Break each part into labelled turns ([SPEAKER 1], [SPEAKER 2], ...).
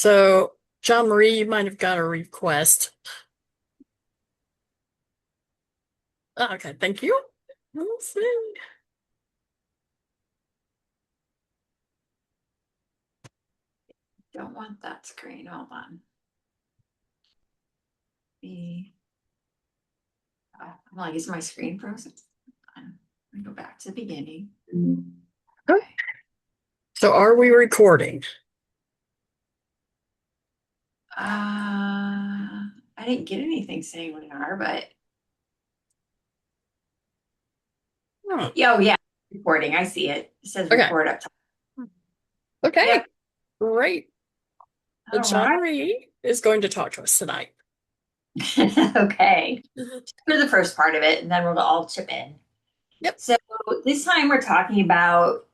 [SPEAKER 1] So, John Marie, you might have got a request. Okay, thank you. Let's see.
[SPEAKER 2] Don't want that screen. Hold on. I'm like, is my screen frozen? I'm gonna go back to the beginning.
[SPEAKER 1] Okay. So, are we recording?
[SPEAKER 2] I didn't get anything saying we are, but
[SPEAKER 1] Oh,
[SPEAKER 2] oh yeah, recording. I see it. It says
[SPEAKER 1] okay.
[SPEAKER 2] record up top.
[SPEAKER 1] Okay,
[SPEAKER 2] Yep.
[SPEAKER 1] great. So
[SPEAKER 2] All
[SPEAKER 1] John
[SPEAKER 2] right.
[SPEAKER 1] Marie is going to talk to us tonight.
[SPEAKER 2] Okay. For the first part of it, and then we'll all chip in.
[SPEAKER 1] Yep.
[SPEAKER 2] So this time we're talking about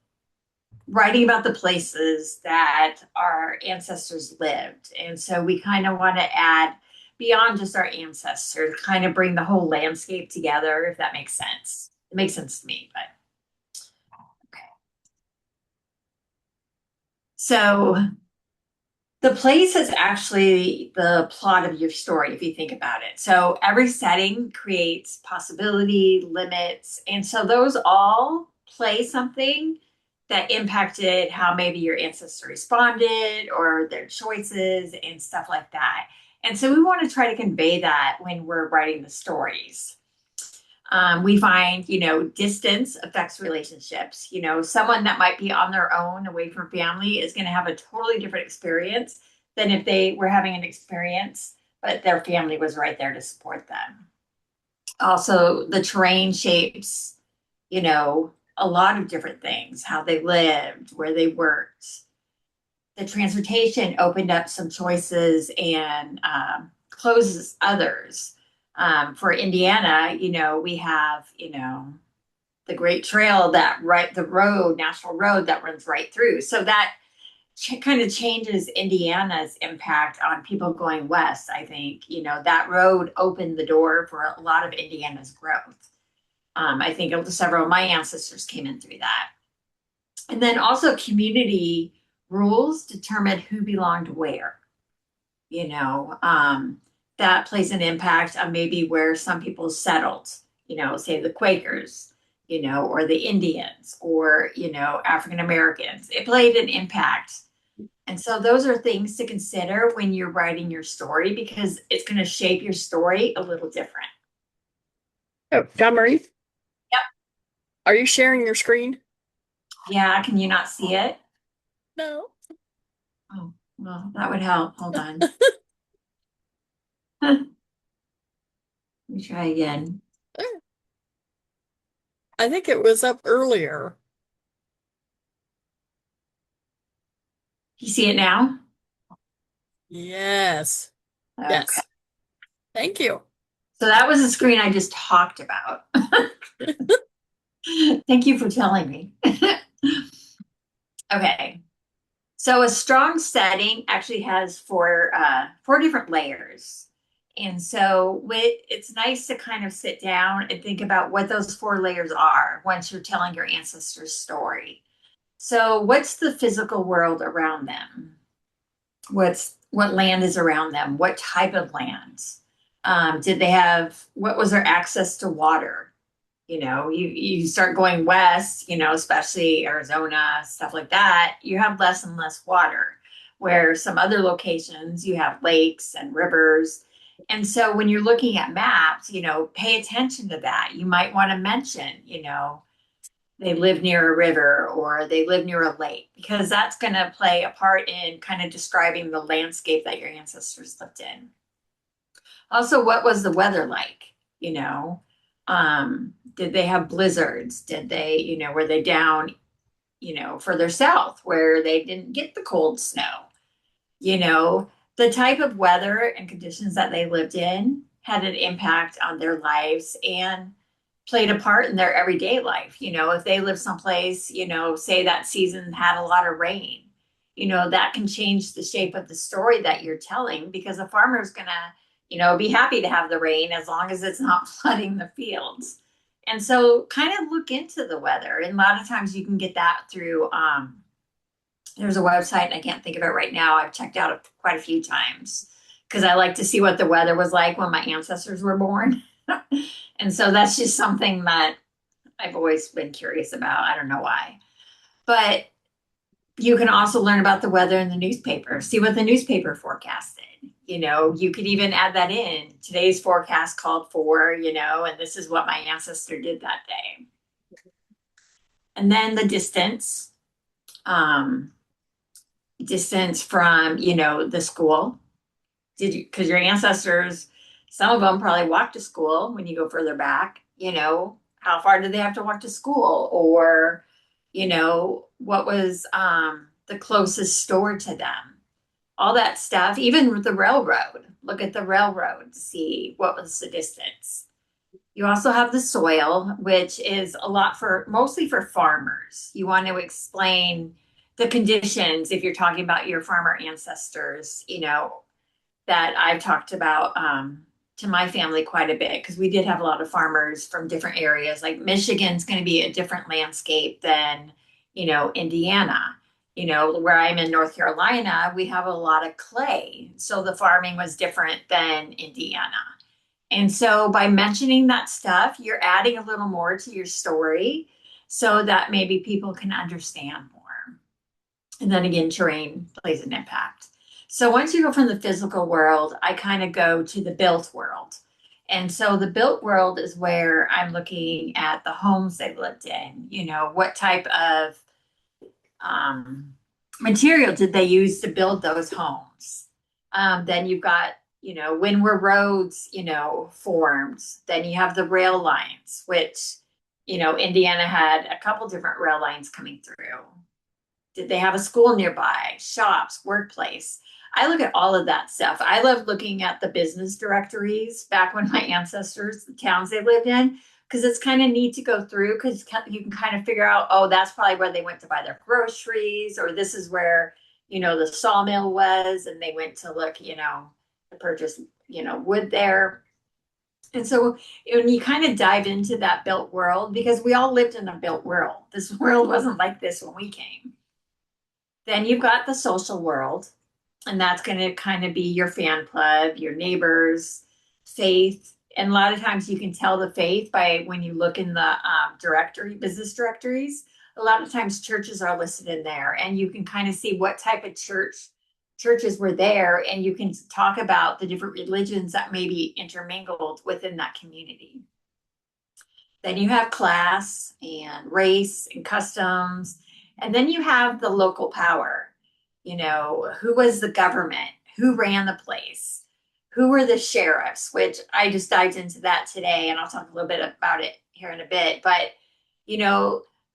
[SPEAKER 2] writing about the places that our ancestors lived. And so we kind of want to add beyond just our ancestors, kind of bring the whole landscape together, if that makes sense. It makes sense to me, but okay. So the place is actually the plot of your story, if you think about it. So every setting creates possibility, limits, and so those all play something that impacted how maybe your ancestor responded or their choices and stuff like that. And so we want to try to convey that when we're writing the stories. We find, distance affects relationships. Someone that might be on their own away from family is going to have a totally different experience than if they were having an experience, but their family was right there to support them. Also, the terrain shapes, a lot of different things, how they lived, where they worked. The transportation opened up some choices and closes others. For Indiana, we have, the great trail the road, national road that runs right through. So that kind of changes Indiana's impact on people going west. I think, that road opened the door for a lot of Indiana's growth. I think several of my ancestors came in through that. And then also community rules determine who belonged where, you know, um, that plays an impact on maybe where some people settled, say the Quakers, or the Indians or, African Americans. It played an impact. And so those are things to consider when you're writing your story because it's going to shape your story a little different.
[SPEAKER 1] Oh, John Marie,
[SPEAKER 2] Yep.
[SPEAKER 1] are you sharing your screen?
[SPEAKER 2] Yeah. Can you not see it?
[SPEAKER 1] No.
[SPEAKER 2] Oh, well, that would help. Hold on. Let me try again.
[SPEAKER 1] I think it was up earlier.
[SPEAKER 2] You see it now?
[SPEAKER 1] Yes.
[SPEAKER 2] Okay.
[SPEAKER 1] Yes. Thank you.
[SPEAKER 2] So that was the screen I just talked about. Thank you for telling me. Okay. So a strong setting actually has four different layers. And so it's nice to kind of sit down and think about what those four layers are once you're telling your ancestors' story. So what's the physical world around them? What land is around them? What type of lands? Did they have what was their access to water? You start going west, especially Arizona, stuff like that, you have less and less water. Where some other locations, you have lakes and rivers. And so when you're looking at maps, pay attention to that. You might want to mention, they live near a river or they live near a lake, because that's going to play a part in kind of describing the landscape that your ancestors lived in. Also, what was the weather like? Did they have blizzards? Did they, were they down, further south where they didn't get the cold snow? You know, the type of weather and conditions that they lived in had an impact on their lives and played a part in their everyday life. If they live someplace, say that season had a lot of rain, that can change the shape of the story that you're telling, because a farmer is going to, be happy to have the rain as long as it's not flooding the fields. And so kind of look into the weather. And a lot of times you can get that through There's a website, and I can't think of it right now. I've checked out it quite a few times because I like to see what the weather was like when my ancestors were born. And so that's just something that I've always been curious about. I don't know why. But you can also learn about the weather in the newspaper, see what the newspaper forecasted. You could even add that in. Today's forecast called for, and this is what my ancestor did that day. And then the um, distance from, the school. Did you, because your ancestors, some of them probably walked to school when you go further back, how far did they have to walk to school? Or, what was the closest store to them? All that stuff, even with the railroad. Look at the railroad to see what was the distance. You also have the soil, which is a lot for mostly for farmers. You want to explain the conditions if you're talking about your farmer ancestors, that I've talked about to my family quite a bit because we did have a lot of farmers from different areas. Like Michigan's going to be a different landscape than, Indiana. Where I'm in North Carolina, we have a lot of clay. So the farming was different than Indiana. And so by mentioning that stuff, you're adding a little more to your story so that maybe people can understand more. And then again, terrain plays an impact. So once you go from the physical world, I kind of go to the built world. And so the built world is where I'm looking at the homes they lived in, what type of um, material did they use to build those homes? Then you've got, when were roads, formed? Then you have the rail lines, which, Indiana had a couple different rail lines coming through. Did they have a school nearby, shops, workplace? I look at all of that stuff. I love looking at the business directories back when my ancestors, the towns they lived in, because it's kind of neat to go through because you can kind of figure out, oh, that's probably where they went to buy their groceries, or this is where, the sawmill was, and they went to look, to purchase, wood there. And so when you kind of dive into that built world, because we all lived in a built world, this world wasn't like this when we came. Then you've got the social world, and that's going to kind of be your fan club, your neighbors, faith. And a lot of times you can tell the faith by when you look in the business directories. A lot of times churches are listed in there, and you can kind of see what type of churches were there, and you can talk about the different religions that may be intermingled within that community. Then you have class and race and customs. And then you have the local power. Who was the government? Who ran the place? Who were the sheriffs? Which I just dived into that today, and I'll talk a little bit about it here in a bit. But,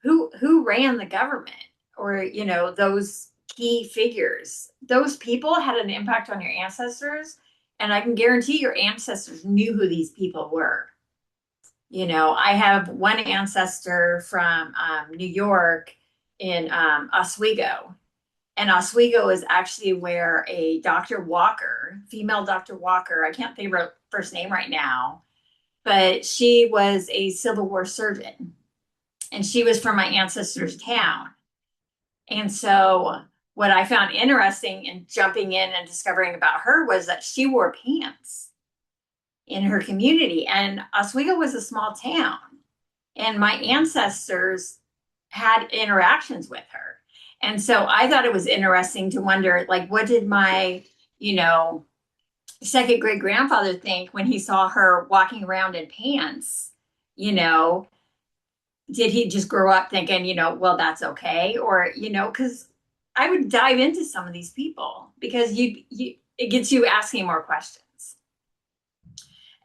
[SPEAKER 2] who ran the government, or, those key figures? Those people had an impact on your ancestors. And I can guarantee your ancestors knew who these people were. I have one ancestor from New York in Oswego. And Oswego is actually where a Dr. Walker, female Dr. Walker, I can't think of her first name right now, but she was a Civil War surgeon. And she was from my ancestor's town. And so what I found interesting in jumping in and discovering about her was that she wore pants in her community. And Oswego was a small town. And my ancestors had interactions with her. And so I thought it was interesting to wonder, like, what did my, second great grandfather think when he saw her walking around in pants? Did he just grow up thinking, well, that's okay? Or, because I would dive into some of these people because it gets you asking more questions.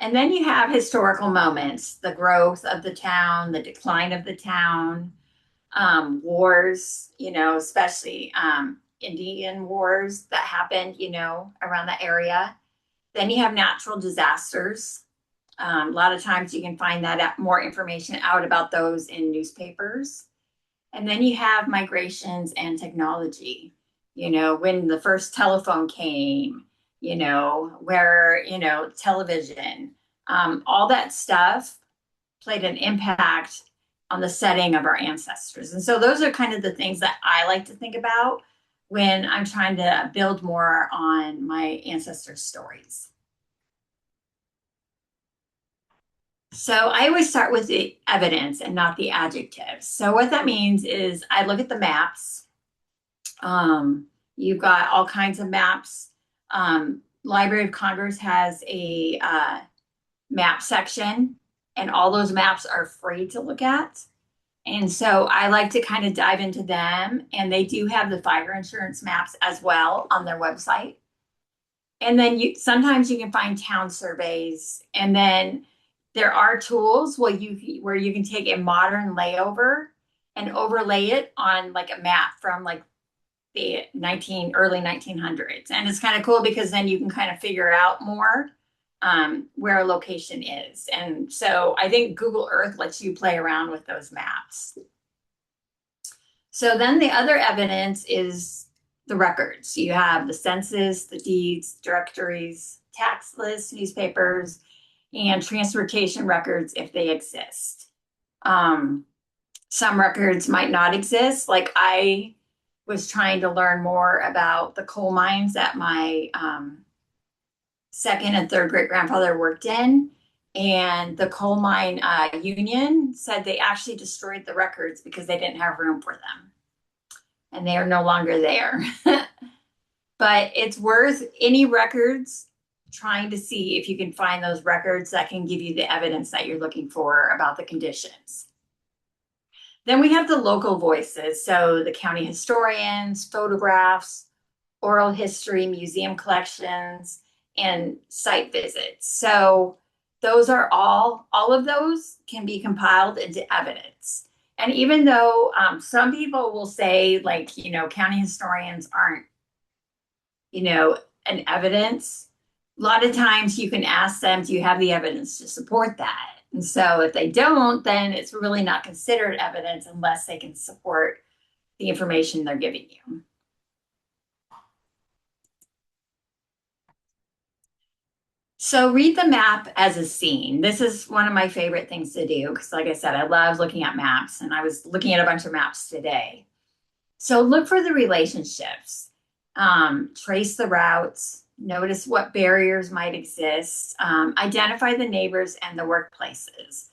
[SPEAKER 2] And then you have historical moments, the growth of the town, the decline of the town, wars, especially Indian wars that happened, around the area. Then you have natural disasters. A lot of times you can find more information out about those in newspapers. And then you have migrations and technology, when the first telephone came, where, television, all that stuff played an impact on the setting of our ancestors. And so those are kind of the things that I like to think about when I'm trying to build more on my ancestor stories. So I always start with the evidence and not the adjectives. So what that means is I look at the maps. You've got all kinds of maps. Library of Congress has a map section, and all those maps are free to look at. And so I like to kind of dive into them, and they do have the fire insurance maps as well on their website. And then you sometimes you can find town surveys, and then there are tools where you can take a modern layover and overlay it on like a map from like the early 1900s. And it's kind of cool because then you can kind of figure out more where a location is. And so I think Google Earth lets you play around with those maps. So then the other evidence is the records. You have the census, the deeds, directories, tax lists, newspapers, and transportation records if they exist. Some records might not exist. Like I was trying to learn more about the coal mines that my second and third great grandfather worked in. And the coal mine union said they actually destroyed the records because they didn't have room for them. And they are no longer there. But it's worth any records trying to see if you can find those records that can give you the evidence that you're looking for about the conditions. Then we have the local voices. So the county historians, photographs, oral history, museum collections, and site visits. So those are all of those can be compiled into evidence. And even though some people will say like, county historians aren't, an evidence, a lot of times you can ask them, do you have the evidence to support that? And so if they don't, then it's really not considered evidence unless they can support the information they're giving you. So read the map as a scene. This is one of my favorite things to do because, like I said, I love looking at maps, and I was looking at a bunch of maps today. So look for the relationships, trace the routes, notice what barriers might exist, identify the neighbors and the workplaces.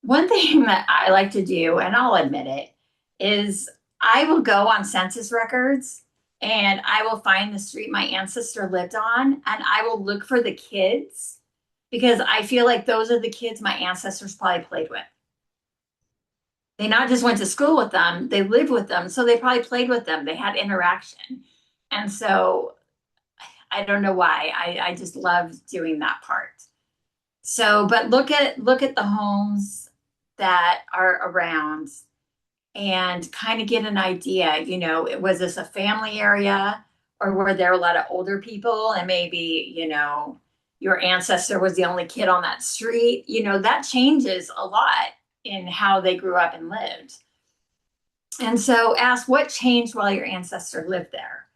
[SPEAKER 2] One thing that I like to do, and I'll admit it, is I will go on census records and I will find the street my ancestor lived on and I will look for the kids because I feel like those are the kids my ancestors probably played with. They not just went to school with them, they lived with them. So they probably played with them. They had interaction. And so I don't know why. I just love doing that part. So, but look at the homes that are around and kind of get an idea, was this a family area or were there a lot of older people and maybe, your ancestor was the only kid on that street? That changes a lot in how they grew up and lived. And so ask what changed while your ancestor lived there.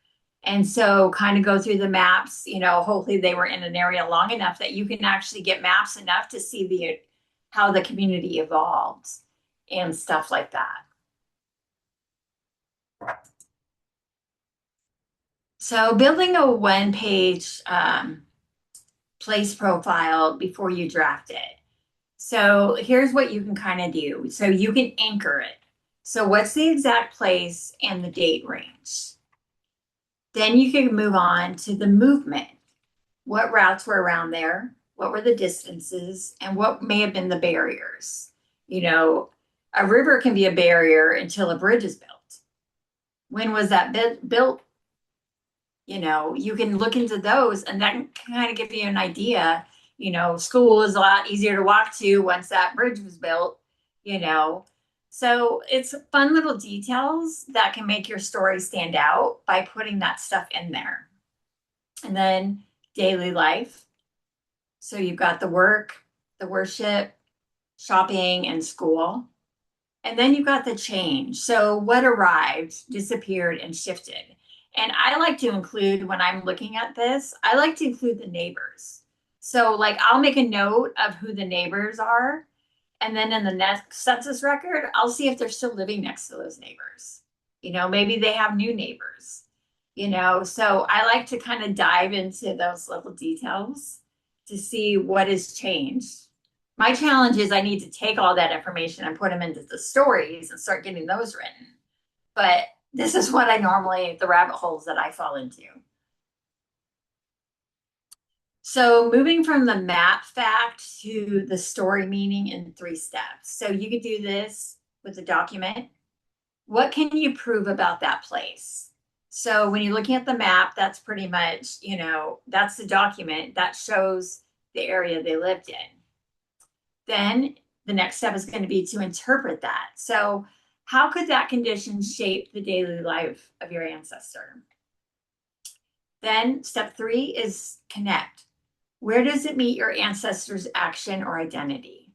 [SPEAKER 2] And so kind of go through the maps, hopefully they were in an area long enough that you can actually get maps enough to see how the community evolved and stuff like that. So building a one-page place profile before you draft it. So here's what you can kind of do. So you can anchor it. So what's the exact place and the date range? Then you can move on to the movement. What routes were around there? What were the distances? And what may have been the barriers? A river can be a barrier until a bridge is built. When was that built? You can look into those and that can kind of give you an idea. School is a lot easier to walk to once that bridge was built, So it's fun little details that can make your story stand out by putting that stuff in there. And then daily life. So you've got the work, the worship, shopping, and school. And then you've got the change. So what arrived, disappeared, and shifted. And I like to include, when I'm looking at this, I like to include the neighbors. So like I'll make a note of who the neighbors are. And then in the next census record, I'll see if they're still living next to those neighbors. Maybe they have new neighbors. So I like to kind of dive into those little details to see what has changed. My challenge is I need to take all that information and put them into the stories and start getting those written. But this is what I normally, the rabbit holes that I fall into. So moving from the map fact to the story meaning in 3 steps. So you could do this with a document. What can you prove about that place? So when you're looking at the map, that's pretty much, that's the document that shows the area they lived in. Then the next step is going to be to interpret that. So how could that condition shape the daily life of your ancestor? Then step 3 is connect. Where does it meet your ancestor's action or identity?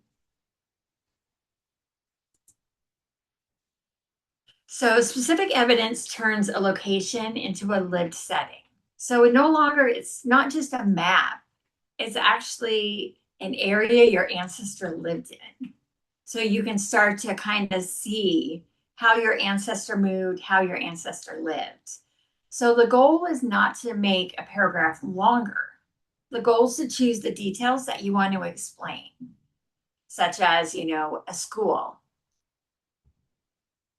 [SPEAKER 2] So specific evidence turns a location into a lived setting. So it's not just a map, it's actually an area your ancestor lived in. So you can start to kind of see how your ancestor moved, how your ancestor lived. So the goal is not to make a paragraph longer. The goal is to choose the details that you want to explain, such as, a school.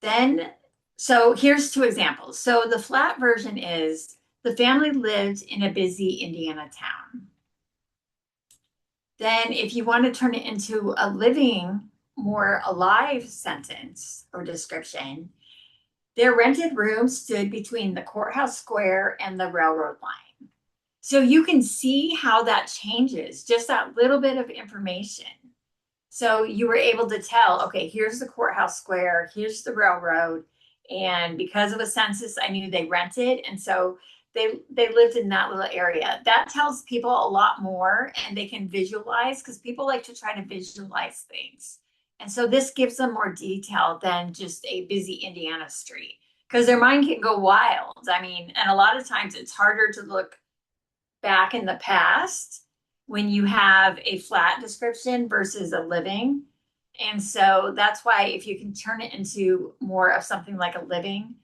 [SPEAKER 2] Then, so here's 2 examples. So the flat version is the family lived in a busy Indiana town. Then if you want to turn it into a living, more alive sentence or description, their rented room stood between the courthouse square and the railroad line. So you can see how that changes, just that little bit of information. So you were able to tell, okay, here's the courthouse square, here's the railroad. And because of a census, I knew they rented. And so they lived in that little area. That tells people a lot more and they can visualize because people like to try to visualize things. And so this gives them more detail than just a busy Indiana street because their mind can go wild. I mean, and a lot of times it's harder to look back in the past when you have a flat description versus a living. And so that's why if you can turn it into more of something like a living,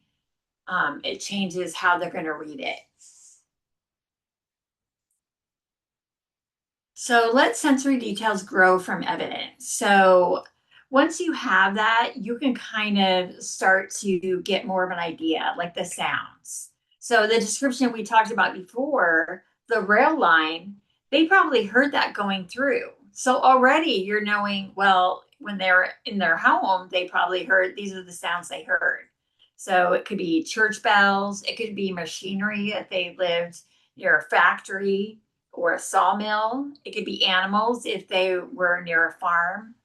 [SPEAKER 2] it changes how they're going to read it. So let sensory details grow from evidence. So once you have that, you can kind of start to get more of an idea, like the sounds. So the description we talked about before, the rail line, they probably heard that going through. So already you're knowing, well, when they're in their home, they probably heard these are the sounds they heard. So it could be church bells, it could be machinery if they lived near a factory or a sawmill. It could be animals if they were near a farm.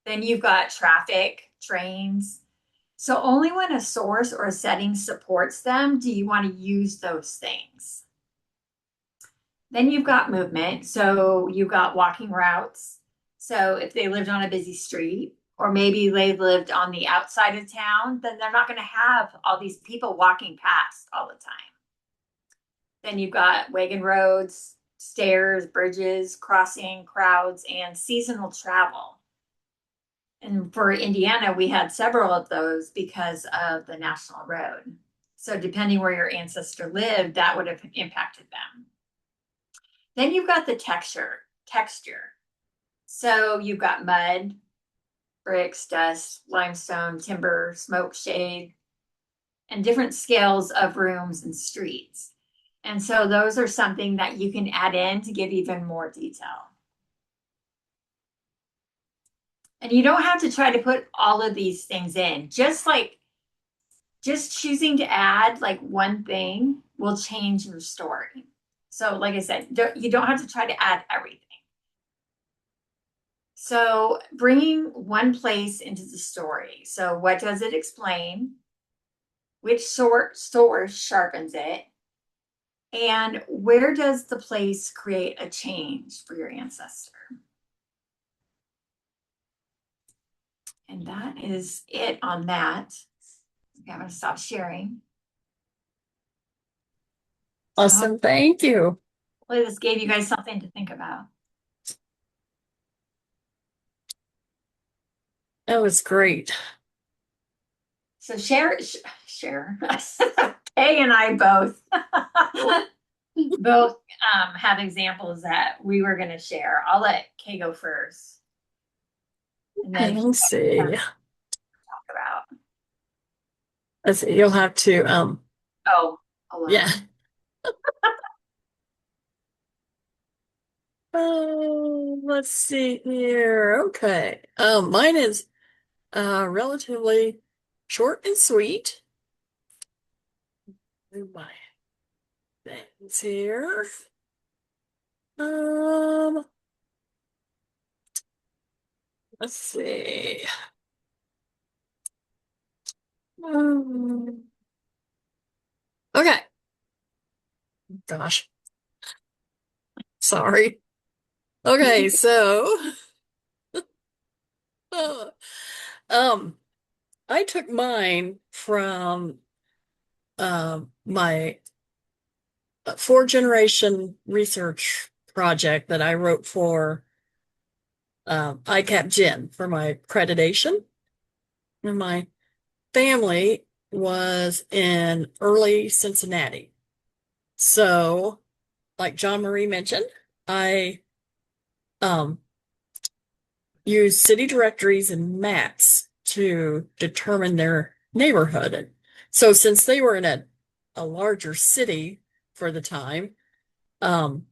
[SPEAKER 2] Then you've got traffic, trains. So only when a source or a setting supports them do you want to use those things. Then you've got movement. So you've got walking routes. So if they lived on a busy street, or maybe they lived on the outside of town, then they're not going to have all these people walking past all the time. Then you've got wagon roads, stairs, bridges, crossing, crowds, and seasonal travel. And for Indiana, we had several of those because of the national road. So depending where your ancestor lived, that would have impacted them. Then you've got the texture. So you've got mud, bricks, dust, limestone, timber, smoke, shade, and different scales of rooms and streets. And so those are something that you can add in to give even more detail. And you don't have to try to put all of these things in. Just choosing to add like one thing will change your story. So like I said, you don't have to try to add everything. So bringing one place into the story. So what does it explain? Which source sharpens it? And where does the place create a change for your ancestor? And that is it on that. Okay, I'm going to stop sharing. So
[SPEAKER 1] Awesome. Thank you.
[SPEAKER 2] hopefully this gave you guys something to think about.
[SPEAKER 1] That was great.
[SPEAKER 2] So share. Kay and I both both have examples that we were going to share. I'll let Kay go first, and then
[SPEAKER 1] Okay, let's see.
[SPEAKER 2] talk about.
[SPEAKER 1] Let's see. You'll have to,
[SPEAKER 2] Oh, allow
[SPEAKER 1] yeah.
[SPEAKER 2] me.
[SPEAKER 1] Let's see here. Okay. Mine is relatively short and sweet. Move my things here. Um, let's see. Um, okay. Gosh, sorry. Okay, so uh, um, I took mine from my four generation research project that I wrote for ICAP Gen for my accreditation. And my family was in early Cincinnati. So, like John Marie mentioned, I um, use city directories and maps to determine their neighborhood. So, since they were in a larger city for the time, um,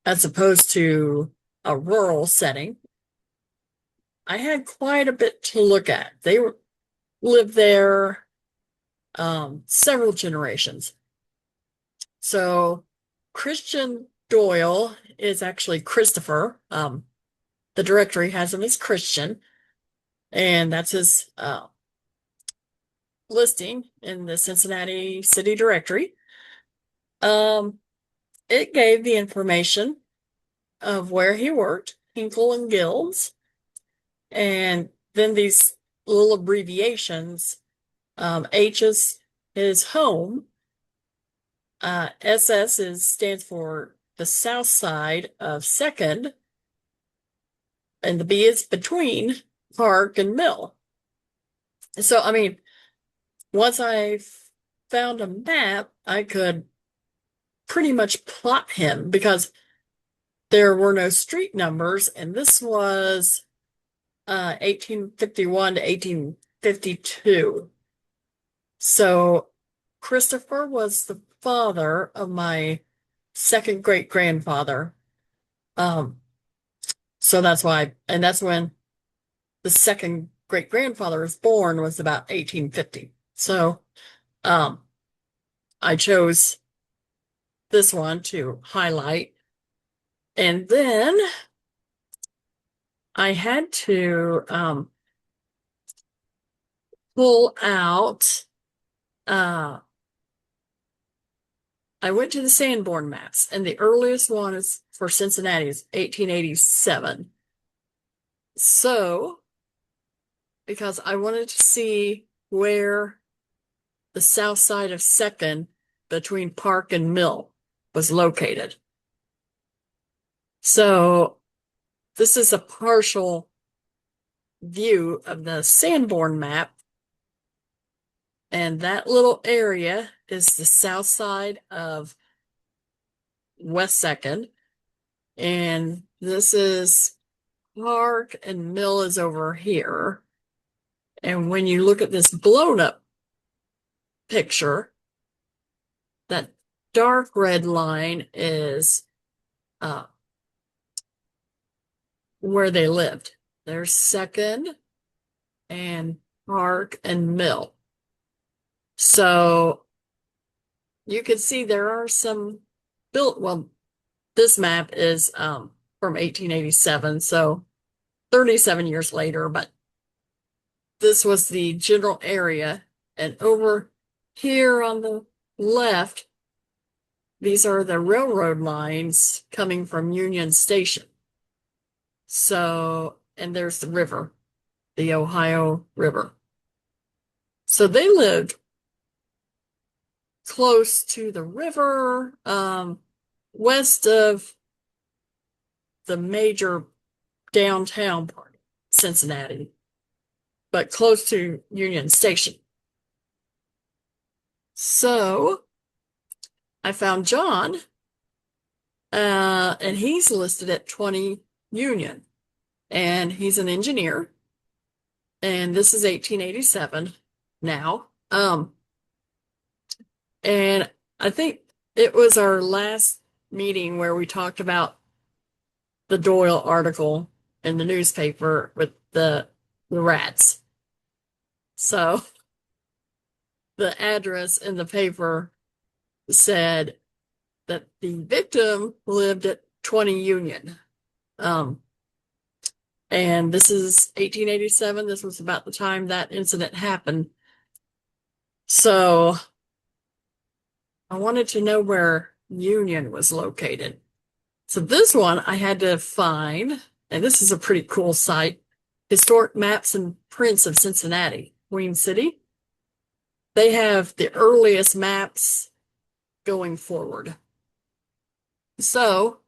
[SPEAKER 1] as opposed to a rural setting, I had quite a bit to look at. Lived there several generations. So Christian Doyle is actually Christopher. The directory has him as Christian, and that's his listing in the Cincinnati City Directory. Um, it gave the information of where he worked, Hinkle and Guilds, and then these little abbreviations. H is his home. Stands for the south side of Second, and the B is between Park and Mill. So, I mean, once I found a map, I could pretty much plot him because there were no street numbers, and this was 1851 to 1852. So Christopher was the father of my second great grandfather. Um, so that's why, and that's when the second great grandfather was born was about 1850. So, um, I chose this one to highlight. And then I had to, pull out, uh, I went to the Sanborn maps, and the earliest one is for Cincinnati is 1887. So, because I wanted to see where the south side of Second between Park and Mill was located. So, this is a partial view of the Sanborn map, and that little area is the south side of West Second, and this is Park and Mill is over here. And when you look at this blown up picture, that dark red line is uh, where they lived. There's Second and Park and Mill. So you can see there are some well, this map is from 1887, so 37 years later, but this was the general area. And over here on the left, these are the railroad lines coming from Union Station. So, and there's the river, the Ohio River. So they lived close to the river, west of the major downtown part, Cincinnati, but close to Union Station. So I found John, and he's listed at 20 Union, and he's an engineer, and this is 1887 now. And I think it was our last meeting where we talked about the Doyle article in the newspaper with the rats. So the address in the paper said that the victim lived at 20 Union. Um, and this is 1887. This was about the time that incident happened. So I wanted to know where Union was located. So this one I had to find, and this is a pretty cool site, Historic Maps and Prints of Cincinnati, Queen City. They have the earliest maps going forward. So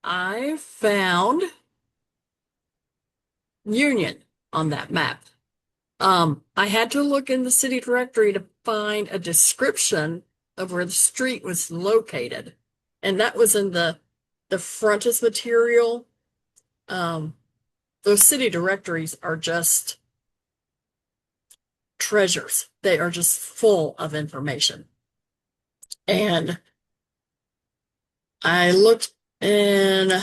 [SPEAKER 1] I found Union on that map. I had to look in the city directory to find a description of where the street was located. And that was in the frontis material. Those city directories are just treasures. They are just full of information. And I looked in the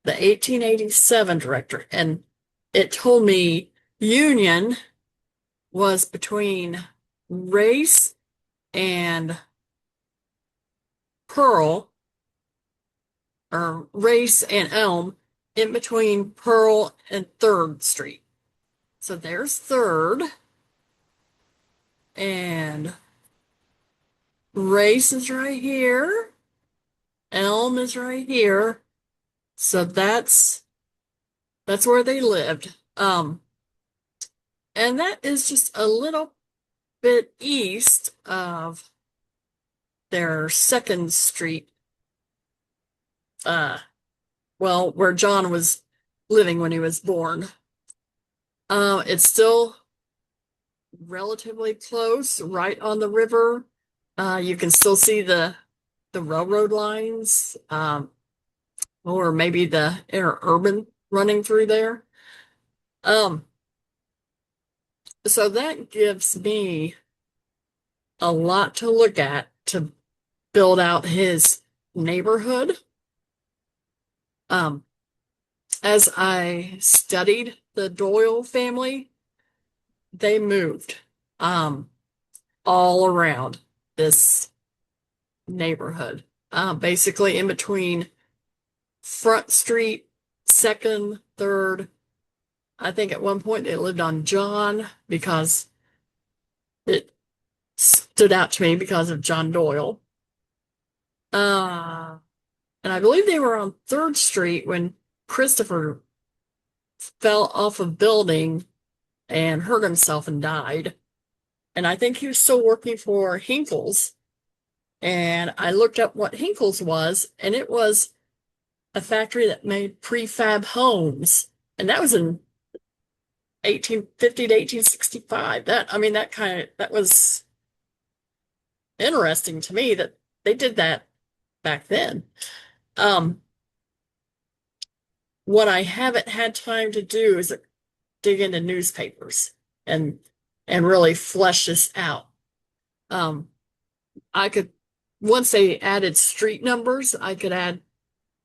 [SPEAKER 1] 1887 directory, and it told me Union was between Race and Pearl, or Race and Elm, in between Pearl and 3rd Street. So there's 3rd, and Race is right here, Elm is right here. So that's where they lived. And that is just a little bit east of their 2nd Street, uh, well, where John was living when he was born. It's still relatively close, right on the river. You can still see the railroad lines, or maybe the interurban running through there. Um, so that gives me a lot to look at to build out his neighborhood. Um, as I studied the Doyle family, they moved all around this neighborhood, basically in between Front Street, 2nd, 3rd. I think at one point they lived on John because it stood out to me because of John Doyle. And I believe they were on 3rd Street when Christopher fell off a building and hurt himself and died. And I think he was still working for Hinkle's. And I looked up what Hinkle's was, and it was a factory that made prefab homes. And that was in 1850 to 1865. That was interesting to me that they did that back then. Um, what I haven't had time to do is dig into newspapers and really flesh this out. Um, I could Once they added street numbers, I could add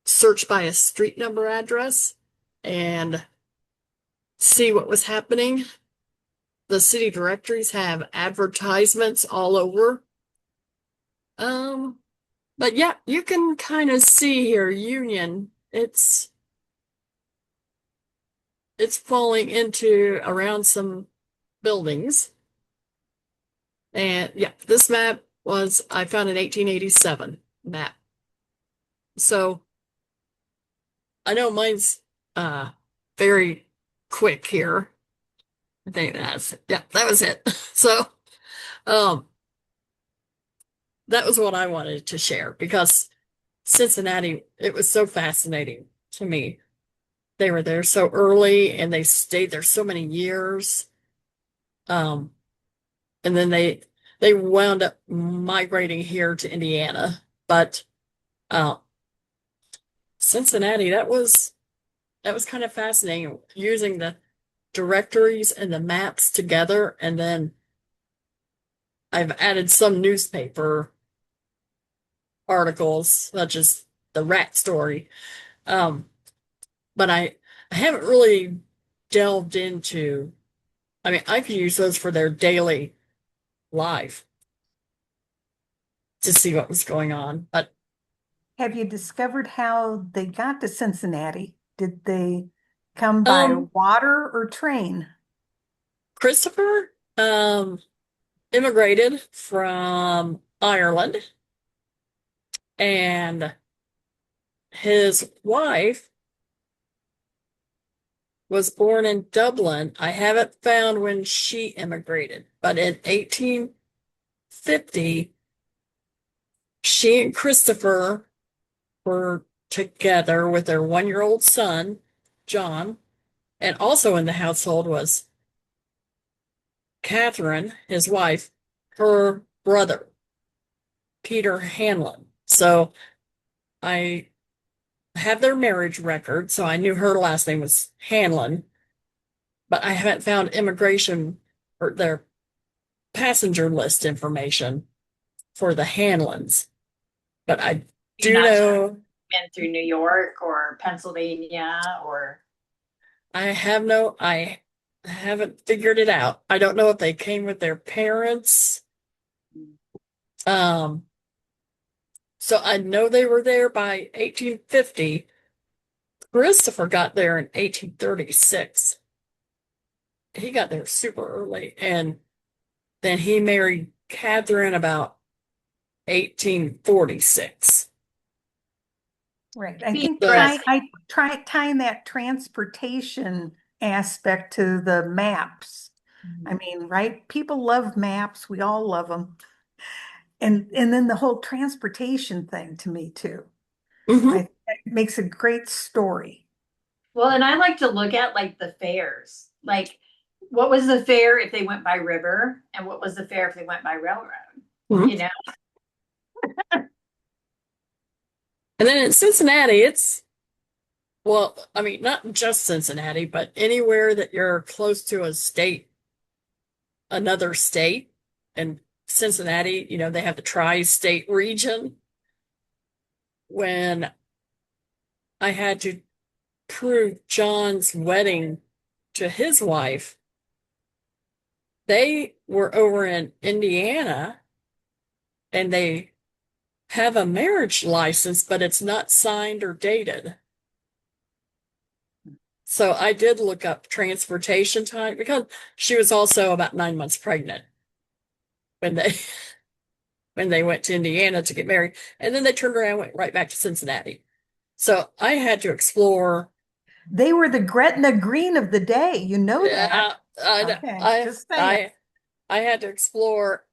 [SPEAKER 1] search by a street number address and see what was happening. The city directories have advertisements all over. Um, but yeah, you can kind of see here, Union, it's falling into around some buildings. And yeah, this map was I found an 1887 map. So I know mine's very quick here. I think that was it. So um that was what I wanted to share because Cincinnati, it was so fascinating to me. They were there so early and they stayed there so many years. Um and then they wound up migrating here to Indiana. But uh, Cincinnati, that was kind of fascinating using the directories and the maps together, and then I've added some newspaper articles, such as the rat story. Um, but I haven't really delved into, I mean, I could use those for their daily life to see what was going on. But
[SPEAKER 3] Have you discovered how they got to Cincinnati? Did they come by
[SPEAKER 1] um,
[SPEAKER 3] water or train?
[SPEAKER 1] Christopher immigrated from Ireland, and his wife was born in Dublin. I haven't found when she immigrated, but in 1850, she and Christopher were together with their 1-year-old son, John, and also in the household was Catherine, his wife, her brother, Peter Hanlon. So I have their marriage record, so I knew her last name was Hanlon, but I haven't found immigration or their passenger list information for the Hanlons. But I
[SPEAKER 2] You're
[SPEAKER 1] do
[SPEAKER 2] not sure
[SPEAKER 1] know
[SPEAKER 2] been through New York or Pennsylvania or
[SPEAKER 1] I haven't figured it out. I don't know if they came with their parents. Um, so I know they were there by 1850. Christopher got there in 1836. He got there super early, and then he married Catherine about 1846.
[SPEAKER 3] Right. I
[SPEAKER 2] be
[SPEAKER 3] think
[SPEAKER 1] So,
[SPEAKER 2] interesting.
[SPEAKER 3] I try tying that transportation aspect to the maps. I mean, right? People love maps. We all love them. And then the whole transportation thing to me too. I
[SPEAKER 1] mhm.
[SPEAKER 3] think that makes a great story.
[SPEAKER 2] Well, and I like to look at like the fares. Like, what was the fare if they went by river, and what was the fare if they went by railroad?
[SPEAKER 1] Mhm.
[SPEAKER 2] You know,
[SPEAKER 1] And then in Cincinnati, well, I mean, not just Cincinnati, but anywhere that you're close to a state, another state. And Cincinnati, they have the tri-state region. When I had to prove John's wedding to his wife, they were over in Indiana and they have a marriage license, but it's not signed or dated. So I did look up transportation time because she was also about 9 months pregnant when they when they went to Indiana to get married. And then they turned around and went right back to Cincinnati. So I had to explore.
[SPEAKER 3] They were the Gretna Green of the day. You know that.
[SPEAKER 1] Yeah, I
[SPEAKER 3] Okay,
[SPEAKER 1] I
[SPEAKER 3] just saying.
[SPEAKER 1] I I had to explore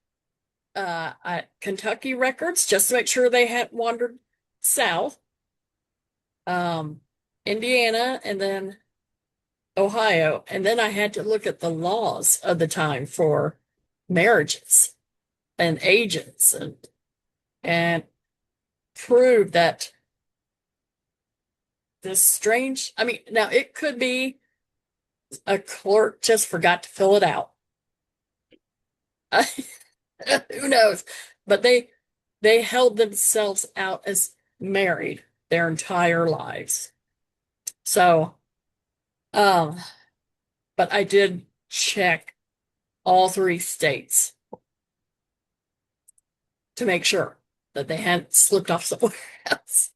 [SPEAKER 1] Kentucky records just to make sure they hadn't wandered south, um, Indiana, and then Ohio. And then I had to look at the laws of the time for marriages and agents and prove that this strange, I mean, now it could be a clerk just forgot to fill it out. Who knows? But they held themselves out as married their entire lives. So, um, but I did check all three states to make sure that they hadn't slipped off somewhere else.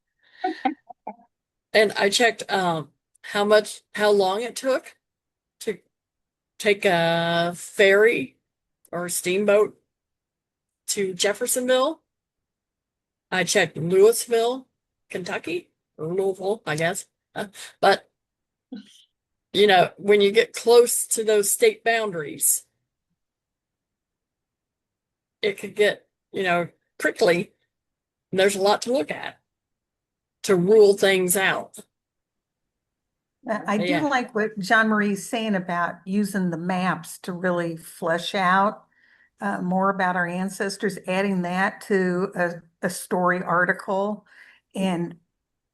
[SPEAKER 1] And I checked how long it took to take a ferry or a steamboat to Jeffersonville. I checked Louisville, Kentucky, or Louisville, I guess. But when you get close to those state boundaries, it could get, prickly. And there's a lot to look at to rule things out.
[SPEAKER 3] I do
[SPEAKER 1] Yeah.
[SPEAKER 3] like what Jean Marie's saying about using the maps to really flesh out more about our ancestors, adding that to a story article, and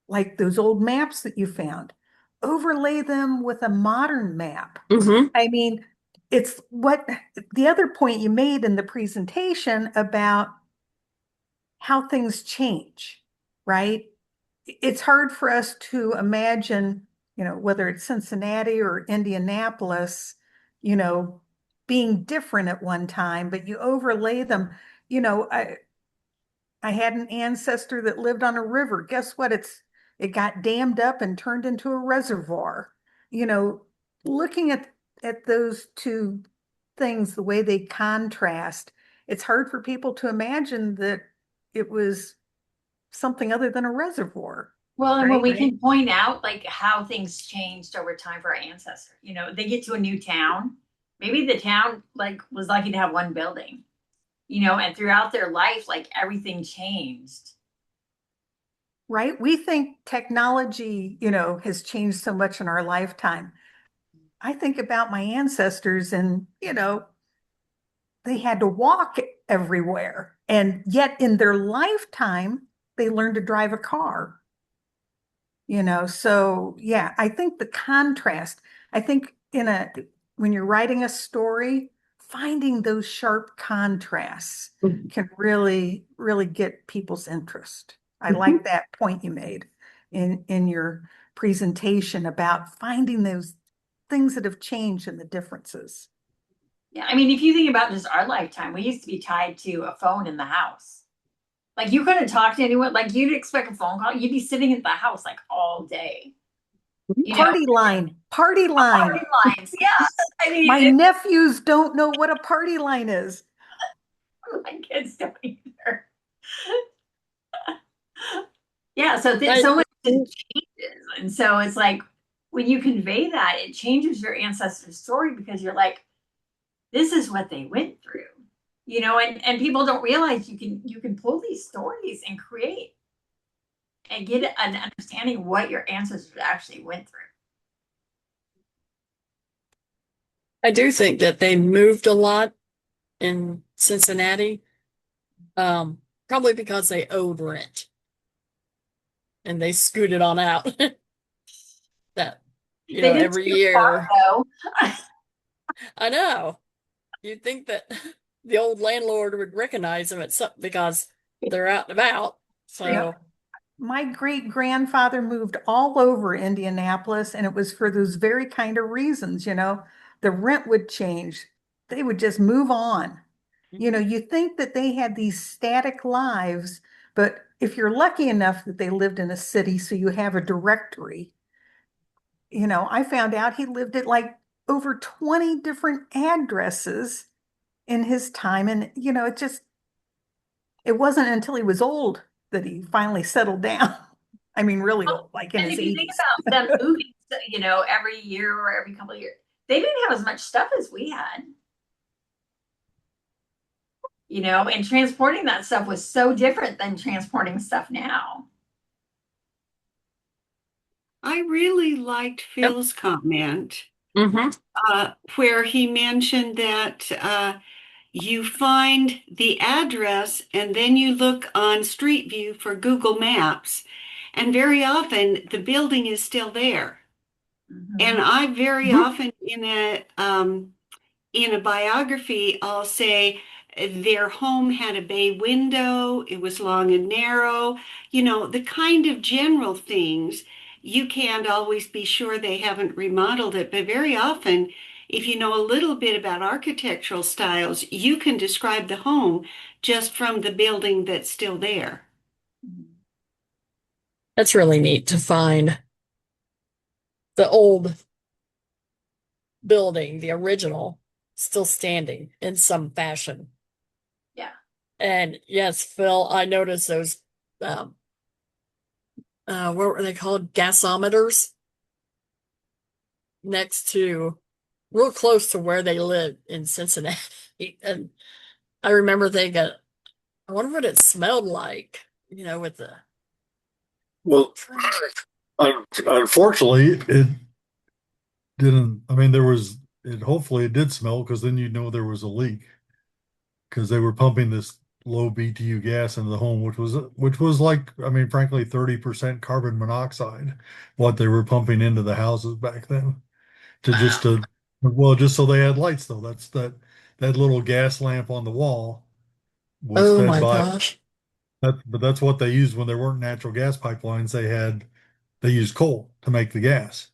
[SPEAKER 3] like those old maps that you found, overlay them with a modern map.
[SPEAKER 1] Hmm.
[SPEAKER 3] I mean, it's what the other point you made in the presentation about how things change, right? It's hard for us to imagine, whether it's Cincinnati or Indianapolis, you know, being different at one time, but you overlay them. You know, I had an ancestor that lived on a river. Guess what? It got dammed up and turned into a reservoir. You know, looking at those two things, the way they contrast, it's hard for people to imagine that it was something other than a reservoir,
[SPEAKER 2] Well, and when
[SPEAKER 3] right?
[SPEAKER 2] we can point out like how things changed over time for our ancestors, they get to a new town. Maybe the town like was lucky to have one building, and throughout their life, like everything changed.
[SPEAKER 3] Right? We think technology, has changed so much in our lifetime. I think about my ancestors and, they had to walk everywhere. And yet in their lifetime, they learned to drive a car, So yeah, I think the contrast, I think when you're writing a story, finding those sharp contrasts can really, really get people's interest. I like that point you made in your presentation about finding those things that have changed and the differences.
[SPEAKER 2] Yeah, I mean, if you think about just our lifetime, we used to be tied to a phone in the house. Like you couldn't talk to anyone. Like you'd expect a phone call. You'd be sitting at the house like all day. You know,
[SPEAKER 3] Party line, party line.
[SPEAKER 2] party lines. Yeah, I mean,
[SPEAKER 3] My nephews don't know what a party line is.
[SPEAKER 2] my kids don't either. Yeah, so
[SPEAKER 1] I,
[SPEAKER 2] so much changes, and so it's like when you convey that, it changes your ancestor's story because you're like, this is what they went through, and people don't realize you can pull these stories and create and get an understanding of what your ancestors actually went through.
[SPEAKER 1] I do think that they moved a lot in Cincinnati, probably because they owed rent and they scooted on out that,
[SPEAKER 2] They didn't
[SPEAKER 1] every
[SPEAKER 2] scoot far
[SPEAKER 1] year.
[SPEAKER 2] though.
[SPEAKER 1] I know. You'd think that the old landlord would recognize them at some because they're out and about.
[SPEAKER 3] Yep.
[SPEAKER 1] So,
[SPEAKER 3] My great grandfather moved all over Indianapolis, and it was for those very kind of reasons, The rent would change. They would just move on.
[SPEAKER 1] mhm.
[SPEAKER 3] You think that they had these static lives, but if you're lucky enough that they lived in a city, so you have a directory, I found out he lived at like over 20 different addresses in his time. And, it wasn't until he was old that he finally settled down. I mean, really old, like in
[SPEAKER 2] And
[SPEAKER 3] his
[SPEAKER 2] if you think
[SPEAKER 3] 80s.
[SPEAKER 2] about them moving, every year or every couple of years, they didn't have as much stuff as we had. And transporting that stuff was so different than transporting stuff now.
[SPEAKER 4] I really liked
[SPEAKER 1] Yep.
[SPEAKER 4] Phil's comment
[SPEAKER 1] Hmm.
[SPEAKER 4] where he mentioned that you find the address and then you look on Street View for Google Maps, and very often the building is still there. And
[SPEAKER 2] Mhm.
[SPEAKER 4] I very
[SPEAKER 1] Hmm.
[SPEAKER 4] often in a biography, I'll say their home had a bay window, it was long and narrow, the kind of general things. You can't always be sure they haven't remodeled it, but very often, if you know a little bit about architectural styles, you can describe the home just from the building that's still there.
[SPEAKER 1] That's really neat to find the old building, the original, still standing in some fashion.
[SPEAKER 2] Yeah.
[SPEAKER 1] And yes, Phil, I noticed those, um, what were they called? Gasometers next to, real close to where they lived in Cincinnati. And I remember thinking, I wonder what it smelled like, with the
[SPEAKER 5] Well, unfortunately, it didn't. I mean, it hopefully it did smell because then you know there was a leak.
[SPEAKER 6] because they were pumping this low BTU gas into the home, which was like, I mean, frankly, 30% carbon monoxide, what they were pumping into the houses back then to just
[SPEAKER 2] Wow.
[SPEAKER 6] to well, just so they had lights though. That little gas lamp on the wall was
[SPEAKER 1] Oh
[SPEAKER 6] fed
[SPEAKER 1] my
[SPEAKER 6] by
[SPEAKER 1] gosh.
[SPEAKER 6] that, but that's what they used when there weren't natural gas pipelines. They used coal to make the gas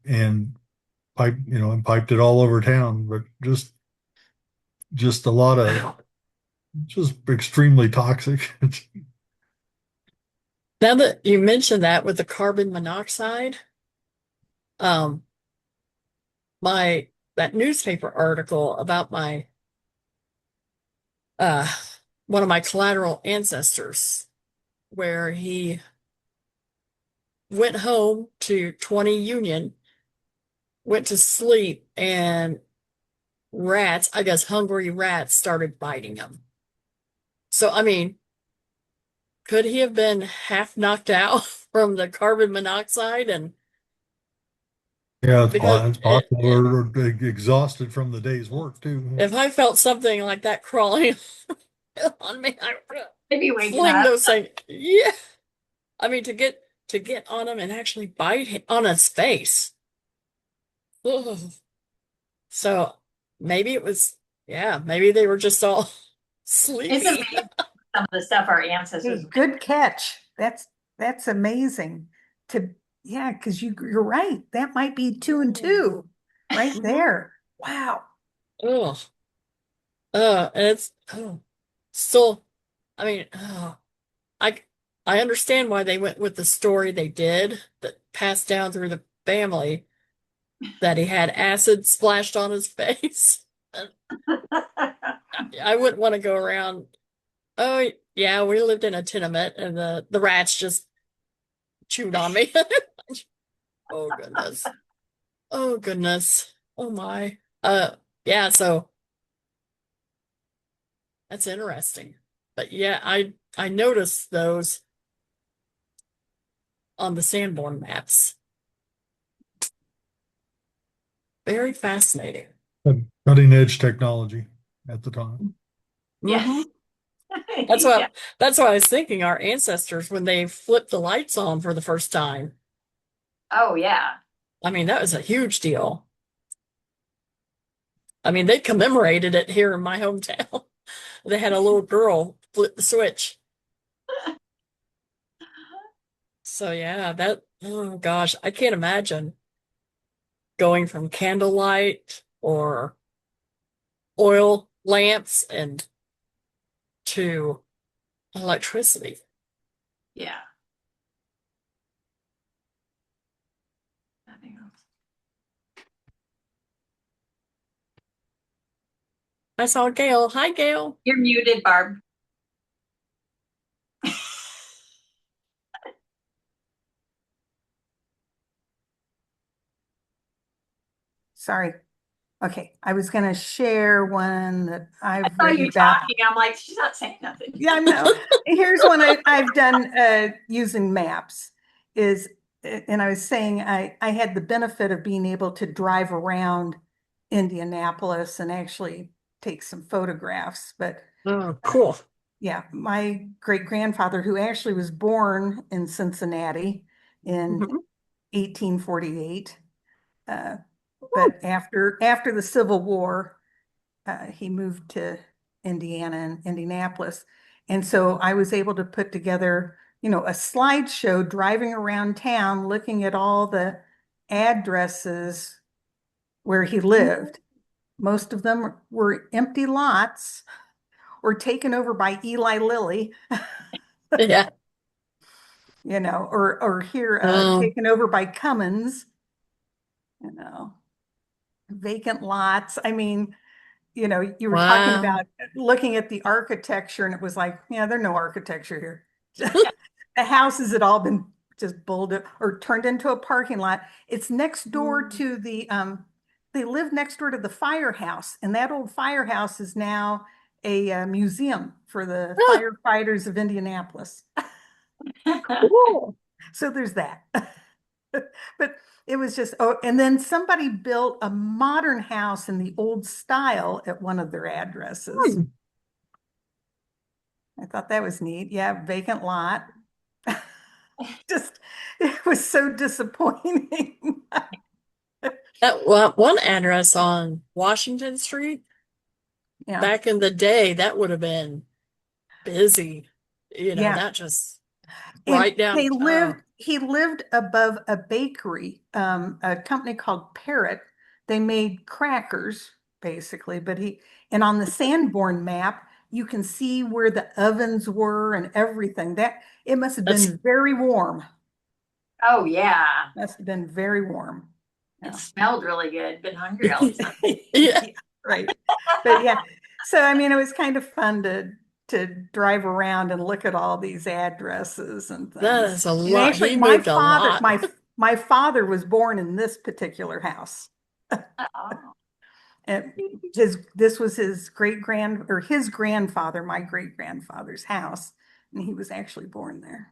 [SPEAKER 6] and and piped it all over town, but just a lot of
[SPEAKER 1] Wow.
[SPEAKER 6] just extremely toxic.
[SPEAKER 1] Now that you mentioned that with the carbon monoxide, um, my that newspaper article about my uh one of my collateral ancestors, where he went home to 20 Union, went to sleep, and rats, I guess hungry rats, started biting him. So, I mean, could he have been half knocked out from the carbon monoxide? And
[SPEAKER 6] Yeah,
[SPEAKER 1] because
[SPEAKER 6] it's possible, or exhausted from the day's work too.
[SPEAKER 1] if I felt something like that crawling on me, I would
[SPEAKER 2] Maybe waking
[SPEAKER 1] fling
[SPEAKER 2] up.
[SPEAKER 1] those things. Yeah. I mean, to get on him and actually bite him on his face. Ugh. So maybe it was, yeah, maybe they were just all
[SPEAKER 2] It's
[SPEAKER 1] sleepy.
[SPEAKER 2] amazing some of the stuff our
[SPEAKER 3] Hey,
[SPEAKER 2] ancestors.
[SPEAKER 3] good catch. That's amazing. To Yeah, because you're right. That might be two and two right there. Wow.
[SPEAKER 1] Ugh. And it's still, I mean, I I understand why they went with the story they did that passed down through the family that he had acid splashed on his face. I wouldn't want to go around. Oh yeah, we lived in a tenement and the rats just chewed on me. Oh goodness. Oh goodness. Oh my. Yeah, so that's interesting. But yeah, I noticed those on the Sanborn maps. Very fascinating.
[SPEAKER 6] Cutting edge technology at the time.
[SPEAKER 1] Hmm.
[SPEAKER 2] Yes.
[SPEAKER 1] That's
[SPEAKER 2] Yeah.
[SPEAKER 1] what that's what I was thinking. Our ancestors, when they flipped the lights on for the first time,
[SPEAKER 2] Oh, yeah.
[SPEAKER 1] I mean, that was a huge deal. I mean, they commemorated it here in my hometown. They had a little girl flip the switch. So yeah, that oh gosh, I can't imagine going from candlelight or oil lamps and to electricity.
[SPEAKER 2] Yeah. Nothing else.
[SPEAKER 1] I saw Gail. Hi, Gail.
[SPEAKER 2] You're muted, Barb.
[SPEAKER 3] Sorry. Okay, I was going to share one that
[SPEAKER 2] I
[SPEAKER 3] I've
[SPEAKER 2] saw
[SPEAKER 3] written
[SPEAKER 2] you
[SPEAKER 3] about.
[SPEAKER 2] talking. I'm like, she's not saying nothing.
[SPEAKER 3] Yeah, I know. Here's one I've done using maps is, and I was saying I had the benefit of being able to drive around Indianapolis and actually take some photographs. But
[SPEAKER 1] Oh, cool.
[SPEAKER 3] yeah, my great grandfather, who actually was born in Cincinnati in
[SPEAKER 1] Mhm.
[SPEAKER 3] 1848, but after the Civil War, he moved to Indiana and Indianapolis. And so I was able to put together, a slideshow driving around town, looking at all the addresses where he lived. Most of them were empty lots or taken over by Eli Lilly,
[SPEAKER 1] Yeah.
[SPEAKER 3] or here
[SPEAKER 1] Um,
[SPEAKER 3] taken over by Cummins, you know, vacant lots. I mean, you were talking
[SPEAKER 1] wow.
[SPEAKER 3] about looking at the architecture, and it was like, yeah, there's no architecture here. The houses had all been just bulldozed or turned into a parking lot. It's next door to they live next door to the firehouse, and that old firehouse is now a museum for the
[SPEAKER 1] Ah,
[SPEAKER 3] firefighters of Indianapolis.
[SPEAKER 1] cool.
[SPEAKER 3] So there's that. But it was just, oh, and then somebody built a modern house in the old style at one of their addresses.
[SPEAKER 1] Hmm.
[SPEAKER 3] I thought that was neat. Yeah, vacant lot. Just, it was so disappointing.
[SPEAKER 1] That one address on Washington Street,
[SPEAKER 3] Yeah,
[SPEAKER 1] back in the day, that would have been busy.
[SPEAKER 3] yeah.
[SPEAKER 1] That just
[SPEAKER 3] And
[SPEAKER 1] right down. Oh,
[SPEAKER 3] he lived above a bakery, a company called Parrot. They made crackers, basically, and on the Sanborn map, you can see where the ovens were and everything. That it must have
[SPEAKER 1] that's
[SPEAKER 3] been very warm.
[SPEAKER 2] Oh, yeah.
[SPEAKER 3] Must have been very warm.
[SPEAKER 2] It
[SPEAKER 3] Yeah.
[SPEAKER 2] smelled really good. Been hungry all of a sudden.
[SPEAKER 1] yeah.
[SPEAKER 3] Right. But yeah, so I mean, it was kind of fun to drive around and look at all these addresses and
[SPEAKER 1] That
[SPEAKER 3] things.
[SPEAKER 1] is a
[SPEAKER 3] And
[SPEAKER 1] lot.
[SPEAKER 3] actually,
[SPEAKER 1] He moved a lot.
[SPEAKER 3] my father was born in this particular house.
[SPEAKER 2] Oh,
[SPEAKER 3] And this was his grandfather, my great grandfather's house, and he was actually born there.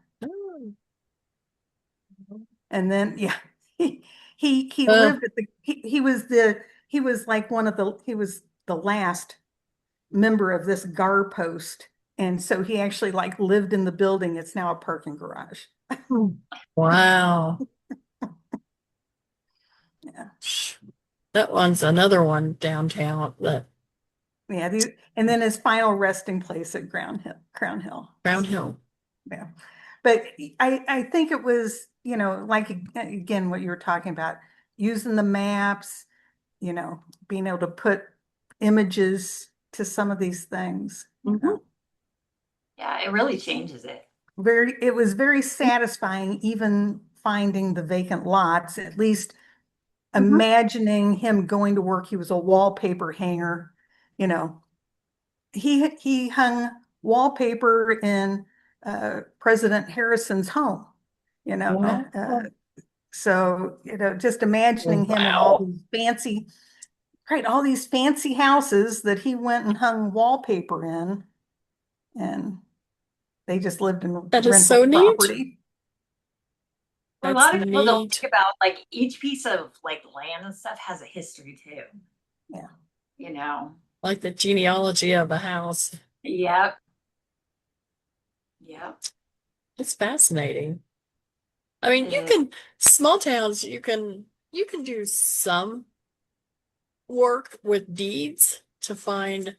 [SPEAKER 3] And then yeah, he
[SPEAKER 1] Uh,
[SPEAKER 3] lived at he was like he was the last member of this GAR post. And so he actually like lived in the building. It's now a parking garage.
[SPEAKER 1] wow.
[SPEAKER 3] Yeah.
[SPEAKER 1] That one's another one downtown, that
[SPEAKER 3] Yeah. And then his final resting place at Crown Hill.
[SPEAKER 1] Brown Hill.
[SPEAKER 3] Yeah. But I think it was, like again, what you were talking about, using the maps, being able to put images to some of these things.
[SPEAKER 1] Mhm.
[SPEAKER 2] yeah, it really changes it.
[SPEAKER 3] It was very satisfying, even finding the vacant lots, at least
[SPEAKER 1] Mhm.
[SPEAKER 3] imagining him going to work. He was a wallpaper hanger, you know. He hung wallpaper in President Harrison's home, you know.
[SPEAKER 1] Wow.
[SPEAKER 3] So, just imagining him in
[SPEAKER 1] Wow.
[SPEAKER 3] all these fancy houses that he went and hung wallpaper in, and they just lived in
[SPEAKER 1] That is
[SPEAKER 3] rental
[SPEAKER 1] so neat.
[SPEAKER 3] property.
[SPEAKER 2] Well, a
[SPEAKER 1] That's
[SPEAKER 2] lot of people don't
[SPEAKER 1] neat.
[SPEAKER 2] think about like each piece of like land and stuff has a history too.
[SPEAKER 3] Yeah.
[SPEAKER 2] You know.
[SPEAKER 1] Like the genealogy of a house.
[SPEAKER 2] Yep. Yep.
[SPEAKER 1] It's fascinating. I mean,
[SPEAKER 2] It is.
[SPEAKER 1] small towns, you can do some work with deeds to find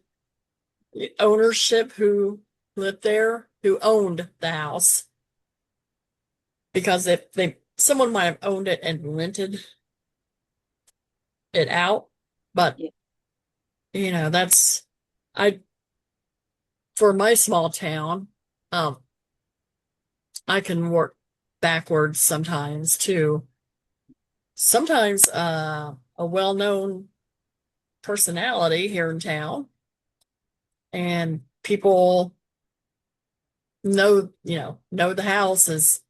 [SPEAKER 1] ownership, who lived there, who owned the house. Because if someone might have owned it and rented it out, but
[SPEAKER 2] Yeah.
[SPEAKER 1] that's I for my small town, um, I can work backwards sometimes too. Sometimes a well-known personality here in town, and people know the house is,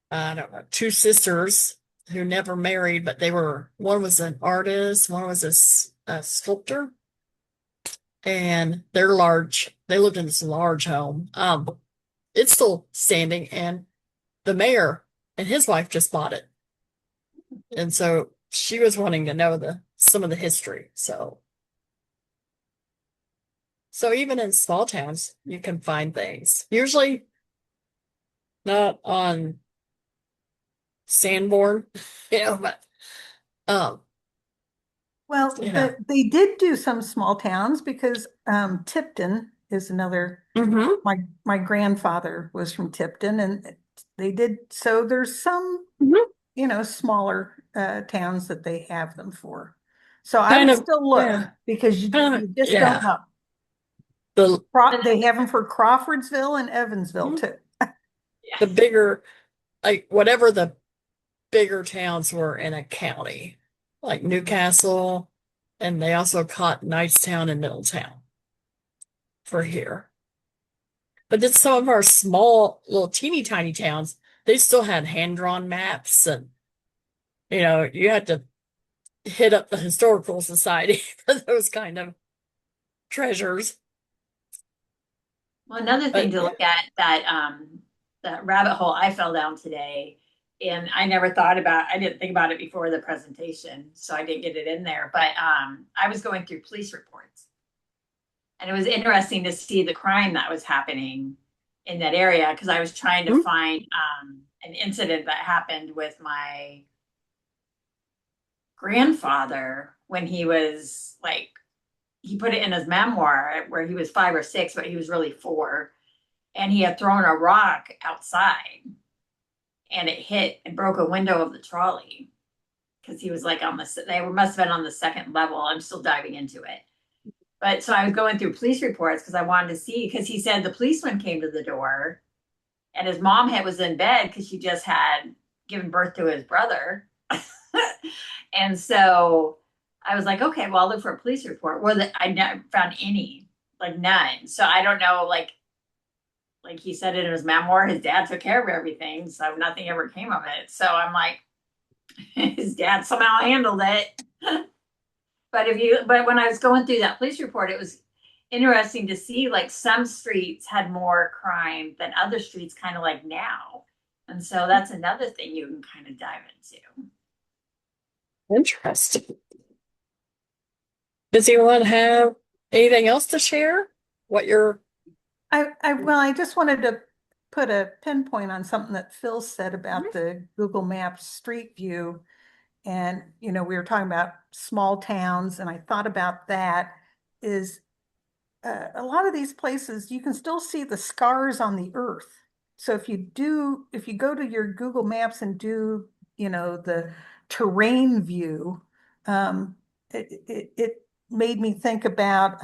[SPEAKER 1] I don't know, two sisters who never married, but one was an artist, one was a sculptor, and they lived in this large home. It's still standing, and the mayor and his wife just bought it. And so she was wanting to know some of the history. So even in small towns, you can find things. Usually not on Sanborn, but um,
[SPEAKER 3] Well, they did do some small towns because Tipton is another.
[SPEAKER 1] mhm,
[SPEAKER 3] My grandfather was from Tipton, and they did. So there's some,
[SPEAKER 1] mhm.
[SPEAKER 3] smaller towns that they have them for. So I
[SPEAKER 1] Kind
[SPEAKER 3] would
[SPEAKER 1] of,
[SPEAKER 3] still look
[SPEAKER 1] yeah,
[SPEAKER 3] because
[SPEAKER 1] kind of,
[SPEAKER 3] you just don't
[SPEAKER 1] yeah.
[SPEAKER 3] know.
[SPEAKER 1] The
[SPEAKER 3] They have them for Crawfordsville and Evansville
[SPEAKER 1] mhm.
[SPEAKER 3] too.
[SPEAKER 1] the bigger, like whatever the bigger towns were in a county, like Newcastle, and they also caught Knightstown and Middletown for here. But then some of our small, little teeny tiny towns, they still had hand-drawn maps, and you had to hit up the historical society for those kind of treasures.
[SPEAKER 2] Well, another thing
[SPEAKER 1] But
[SPEAKER 2] to
[SPEAKER 1] yeah.
[SPEAKER 2] look at that rabbit hole I fell down today, and I didn't think about it before the presentation, so I didn't get it in there. But I was going through police reports, And it was interesting to see the crime that was happening in that area because I was trying to find an incident that happened with my grandfather when he was like, he put it in his memoir where he was 5 or 6, but he was really 4. And he had thrown a rock outside and it hit and broke a window of the trolley because he was like they must have been on the 2nd level. I'm still diving into it. But so I was going through police reports because I wanted to see, because he said the policeman came to the door and his mom was in bed because she just had given birth to his brother. And so I was like, okay, well, I'll look for a police report. Well, I never found any, like none. So I don't know, like he said in his memoir, his dad took care of everything. So nothing ever came of it. So I'm like, his dad somehow handled it. But when I was going through that police report, it was interesting to see like some streets had more crime than other streets, kind of like now. And so that's another thing you can kind of dive into.
[SPEAKER 1] Interesting. Does anyone have anything else to share? What you're
[SPEAKER 3] Well, I just wanted to put a pinpoint on something that Phil said about the Google Maps Street View. And, we were talking about small towns, and I thought about that is a lot of these places, you can still see the scars on the earth. So if you go to your Google Maps and do, the terrain view, it made me think about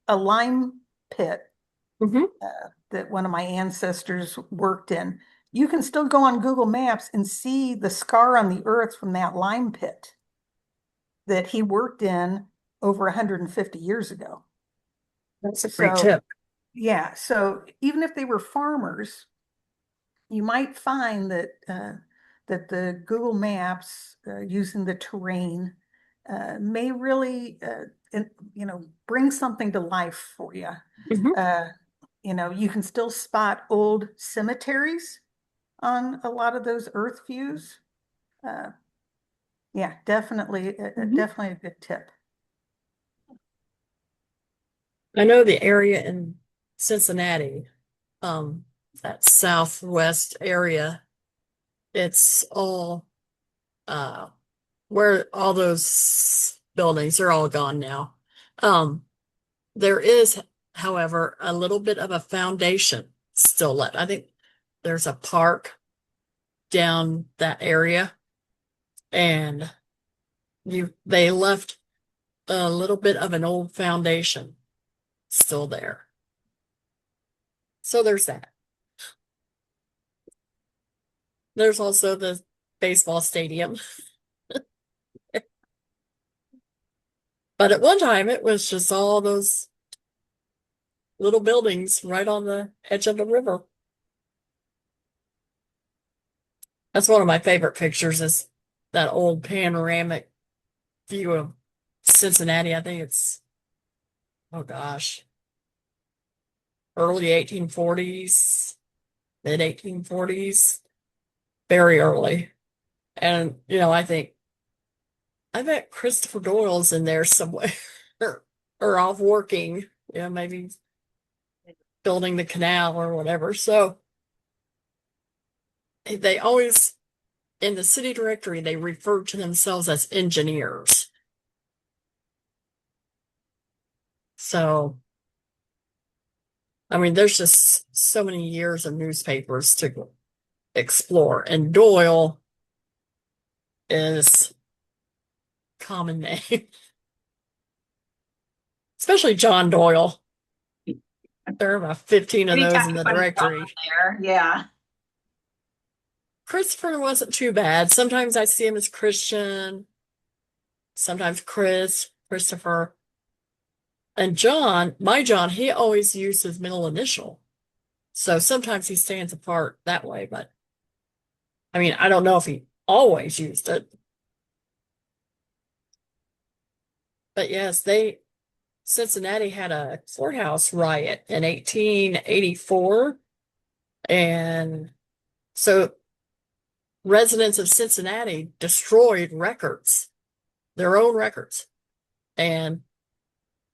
[SPEAKER 3] a lime pit that one of my ancestors worked in. You can still go on Google Maps and see the scar on the earth from that lime pit that he worked in over 150 years ago.
[SPEAKER 1] That's a great tip.
[SPEAKER 3] Yeah. So even if they were farmers, you might find that that the Google Maps using the terrain may really bring something to life for you. You can still spot old cemeteries on a lot of those earth views. Yeah, definitely, definitely a good tip.
[SPEAKER 1] I know the area in Cincinnati, that southwest area, it's all where all those buildings are all gone now. There is, however, a little bit of a foundation still left. I think there's a park down that area, and they left a little bit of an old foundation still there. So there's that. There's also the baseball stadium. But at one time, it was just all those little buildings right on the edge of the river. That's one of my favorite pictures, is that old panoramic view of Cincinnati. I think it's, oh gosh, early 1840s, mid 1840s, very early. And, I bet Christopher Doyle's in there somewhere or off working, maybe building the canal or whatever. So they always, in the city directory, they refer to themselves as engineers. So, I mean, there's just so many years of newspapers to explore. And Doyle is common name, especially John Doyle. There are about 15 of those in the directory.
[SPEAKER 2] There. Yeah.
[SPEAKER 1] Christopher wasn't too bad. Sometimes I see him as Christian, sometimes Christopher. And John, my John, he always used his middle initial. So sometimes he stands apart that way, but I mean, I don't know if he always used it. But yes, Cincinnati had a courthouse riot in 1884. And so residents of Cincinnati destroyed records, their own records. And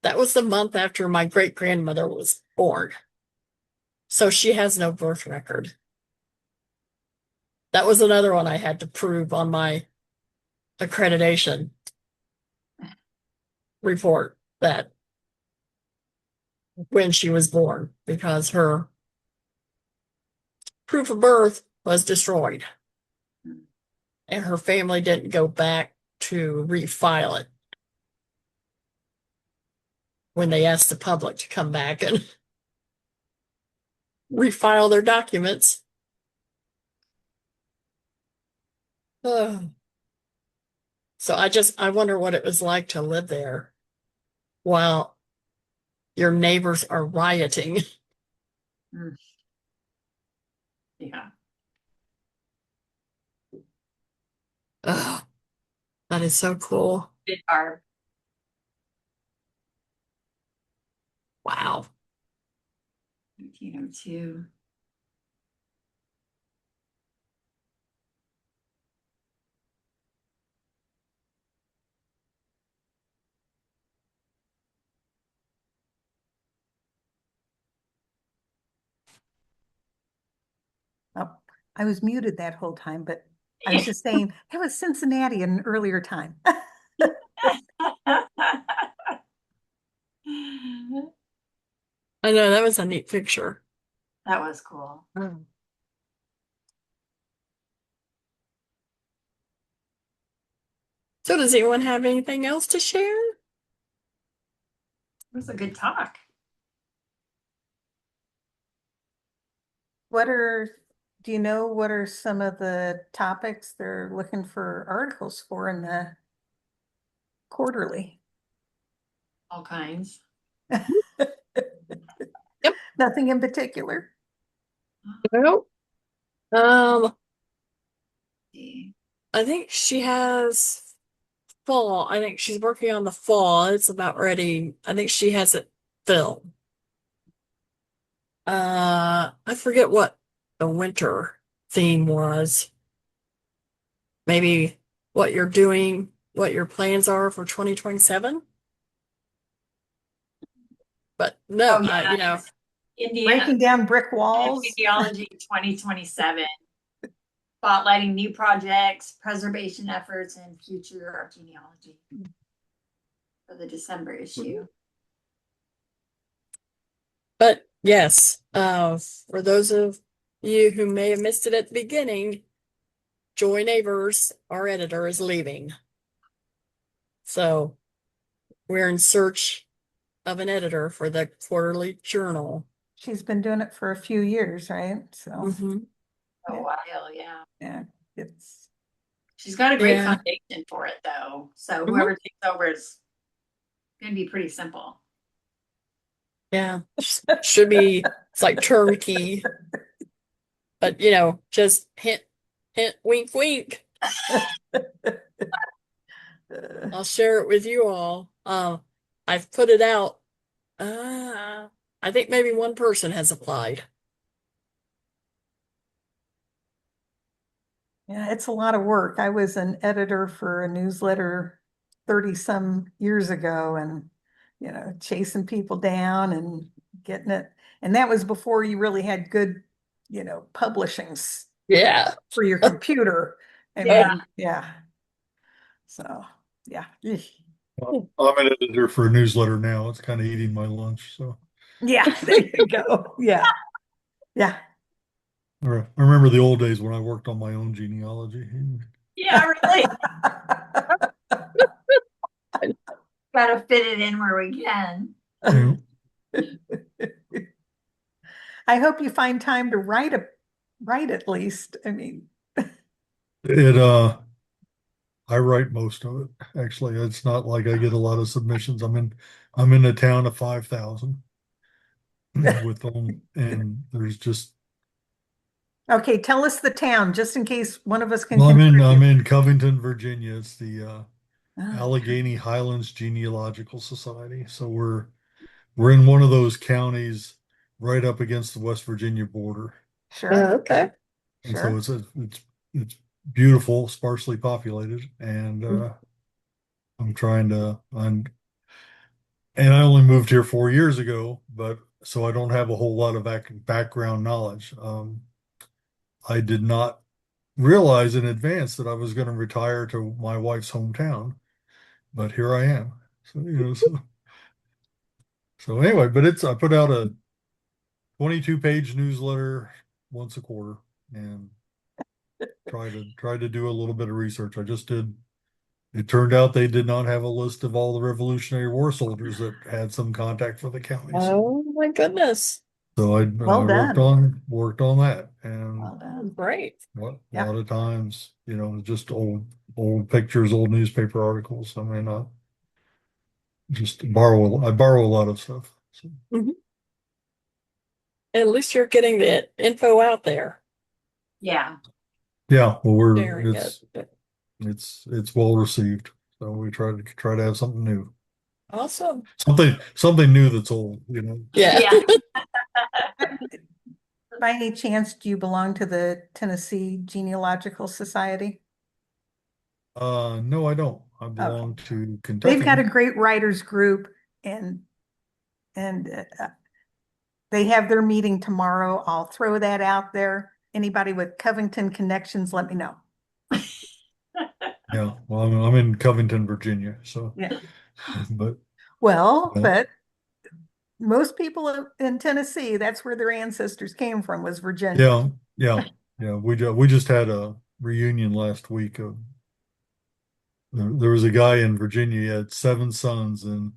[SPEAKER 1] That was the month after my great grandmother was born. So she has no birth record. That was another one I had to prove on my accreditation report that when she was born, because her proof of birth was destroyed and her family didn't go back to refile it when they asked the public to come back and refile their documents. Oh. So I wonder what it was like to live there while your neighbors are rioting.
[SPEAKER 2] Mm. Yeah.
[SPEAKER 1] Oh, that is so cool.
[SPEAKER 2] Big Barb.
[SPEAKER 1] Wow.
[SPEAKER 2] 1902.
[SPEAKER 3] Oh, I was muted that whole time, but I was just saying that was Cincinnati at an earlier time.
[SPEAKER 1] I know that was a neat picture.
[SPEAKER 2] That was cool.
[SPEAKER 1] Mm. So does anyone have anything else to share?
[SPEAKER 2] It was a good talk.
[SPEAKER 3] Do you know what are some of the topics they're looking for articles for in the quarterly?
[SPEAKER 2] All kinds.
[SPEAKER 1] Yep.
[SPEAKER 3] Nothing in particular.
[SPEAKER 1] Well, um,
[SPEAKER 2] See.
[SPEAKER 1] I think she has fall. I think she's working on the fall. It's about ready. I think she has it filmed. I forget what the winter theme was. Maybe what you're doing, what your plans are for 2027. But no,
[SPEAKER 2] Oh, yeah. Indiana
[SPEAKER 3] Breaking down brick walls.
[SPEAKER 2] Genealogy 2027. Spotlighting new projects, preservation efforts, and future of genealogy for the December issue.
[SPEAKER 1] but yes, for those of you who may have missed it at the beginning, Joy Neighbors, our editor, is leaving. So we're in search of an editor for the quarterly journal.
[SPEAKER 3] She's been doing it for a few years, right? So
[SPEAKER 1] Mhm.
[SPEAKER 2] A
[SPEAKER 3] Yeah.
[SPEAKER 2] while, yeah.
[SPEAKER 3] yeah, it's
[SPEAKER 2] She's got a great
[SPEAKER 1] Yeah.
[SPEAKER 2] foundation for it, though. So
[SPEAKER 1] Mhm.
[SPEAKER 2] whoever takes over is going to be pretty simple.
[SPEAKER 1] Yeah, should be, it's like turnkey, but just hint, hint, wink, wink. I'll share it with you all. I've put it out. I think maybe one person has applied.
[SPEAKER 3] yeah, it's a lot of work. I was an editor for a newsletter 30 some years ago and chasing people down and getting it. And that was before you really had good, publishings
[SPEAKER 1] Yeah.
[SPEAKER 3] for your computer. I
[SPEAKER 2] Yeah.
[SPEAKER 3] mean, yeah. So, yeah.
[SPEAKER 6] I'm an editor for a newsletter now. It's kind of eating my lunch. So
[SPEAKER 3] Yeah, there you go. Yeah. Yeah.
[SPEAKER 6] I remember the old days when I worked on my own genealogy.
[SPEAKER 2] Yeah, really. Got to fit it in where we can.
[SPEAKER 6] Yeah.
[SPEAKER 3] I hope you find time to write at least. I mean,
[SPEAKER 6] It I write most of it. Actually, it's not like I get a lot of submissions. I'm in a town of 5,000 with them, and there's just
[SPEAKER 3] okay, tell us the town just in case one of us can
[SPEAKER 6] well, I'm
[SPEAKER 3] contribute.
[SPEAKER 6] in Covington, Virginia. It's the
[SPEAKER 3] Ah,
[SPEAKER 6] Allegheny Highlands Genealogical Society. So we're in one of those counties right up against the West Virginia border.
[SPEAKER 3] sure,
[SPEAKER 1] Okay.
[SPEAKER 6] And so
[SPEAKER 3] sure.
[SPEAKER 6] it's beautiful, sparsely populated, and I'm trying to And I only moved here 4 years ago, but so I don't have a whole lot of background knowledge. I did not realize in advance that I was going to retire to my wife's hometown, but here I am. So, so anyway, but I put out a 22-page newsletter once a quarter and try to do a little bit of research. I just did. It turned out they did not have a list of all the Revolutionary War soldiers that had some contact for the county.
[SPEAKER 1] Oh my goodness.
[SPEAKER 6] So I
[SPEAKER 3] Well
[SPEAKER 6] worked
[SPEAKER 3] done.
[SPEAKER 6] on that, and
[SPEAKER 3] Well done.
[SPEAKER 1] Great.
[SPEAKER 6] a
[SPEAKER 3] Yeah.
[SPEAKER 6] lot of times, just old pictures, old newspaper articles. I mean, I borrow a lot of stuff. So,
[SPEAKER 1] Mhm. At least you're getting the info out there,
[SPEAKER 2] Yeah.
[SPEAKER 6] yeah, well,
[SPEAKER 1] sharing it.
[SPEAKER 6] it's well received. So we try to have something new,
[SPEAKER 1] Awesome.
[SPEAKER 6] something new that's old.
[SPEAKER 1] Yeah.
[SPEAKER 2] Yeah.
[SPEAKER 3] By any chance, do you belong to the Tennessee Genealogical Society?
[SPEAKER 6] No, I don't. I
[SPEAKER 3] Okay.
[SPEAKER 6] belong to
[SPEAKER 3] They've got a
[SPEAKER 6] Kentucky.
[SPEAKER 3] great writers group and they have their meeting tomorrow. I'll throw that out there. Anybody with Covington connections, let me know.
[SPEAKER 6] Yeah, well, I'm in Covington, Virginia. So,
[SPEAKER 3] Yeah.
[SPEAKER 6] but
[SPEAKER 3] Well,
[SPEAKER 6] well,
[SPEAKER 3] but most people in Tennessee, that's where their ancestors came from, was Virginia.
[SPEAKER 6] yeah. We just had a reunion last week of there was a guy in Virginia. He had 7 sons, and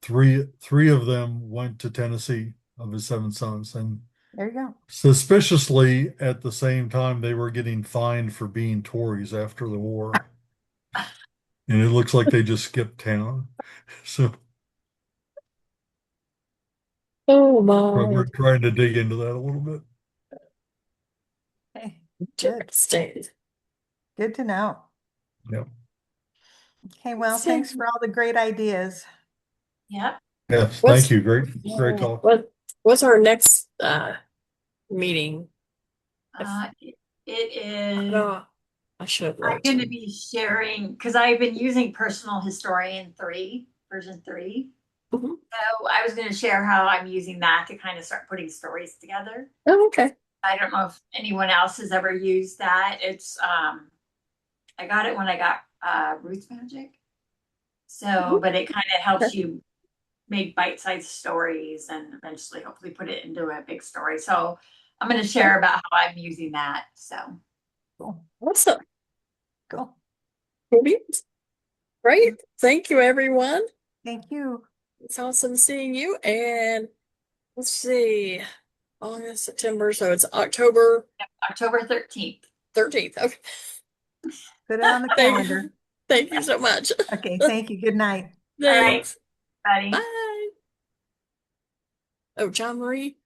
[SPEAKER 6] three of them went to Tennessee of his 7 sons, and
[SPEAKER 3] There you go.
[SPEAKER 6] suspiciously at the same time they were getting fined for being Tories after the war, and it looks like they just skipped town. So
[SPEAKER 1] Oh
[SPEAKER 6] but
[SPEAKER 1] my.
[SPEAKER 6] we're trying to dig into that a little bit.
[SPEAKER 3] Okay, good.
[SPEAKER 1] Interesting.
[SPEAKER 3] Good to know.
[SPEAKER 6] Yeah.
[SPEAKER 3] Okay, well, thanks for all the great ideas.
[SPEAKER 2] Yep.
[SPEAKER 6] Yes.
[SPEAKER 1] What's
[SPEAKER 6] Thank you. Great talk.
[SPEAKER 1] what's our next meeting?
[SPEAKER 2] It is.
[SPEAKER 1] No, I should have
[SPEAKER 2] I'm
[SPEAKER 1] wrote.
[SPEAKER 2] going to be sharing because I've been using Personal Historian 3, version 3.
[SPEAKER 1] Mhm.
[SPEAKER 2] So I was going to share how I'm using that to kind of start putting stories together.
[SPEAKER 1] Oh, okay.
[SPEAKER 2] I don't know if anyone else has ever used that. It's I got it when I got Roots Magic. So, but it kind of helps
[SPEAKER 1] Okay.
[SPEAKER 2] you make bite-sized stories and eventually hopefully put it into a big story. So I'm going to share about how I'm using that. So
[SPEAKER 3] Cool.
[SPEAKER 1] Awesome.
[SPEAKER 3] Cool.
[SPEAKER 1] Great. Thank you, everyone.
[SPEAKER 3] Thank you.
[SPEAKER 1] It's awesome seeing you. And let's see, August, September. So it's October
[SPEAKER 2] October 13th.
[SPEAKER 1] 13th. Okay.
[SPEAKER 3] Put it on the
[SPEAKER 1] Thank,
[SPEAKER 3] calendar.
[SPEAKER 1] thank you so much.
[SPEAKER 3] Okay, thank you. Good night.
[SPEAKER 2] All right,
[SPEAKER 1] Thanks.
[SPEAKER 2] buddy.
[SPEAKER 1] Bye. Oh, John Marie.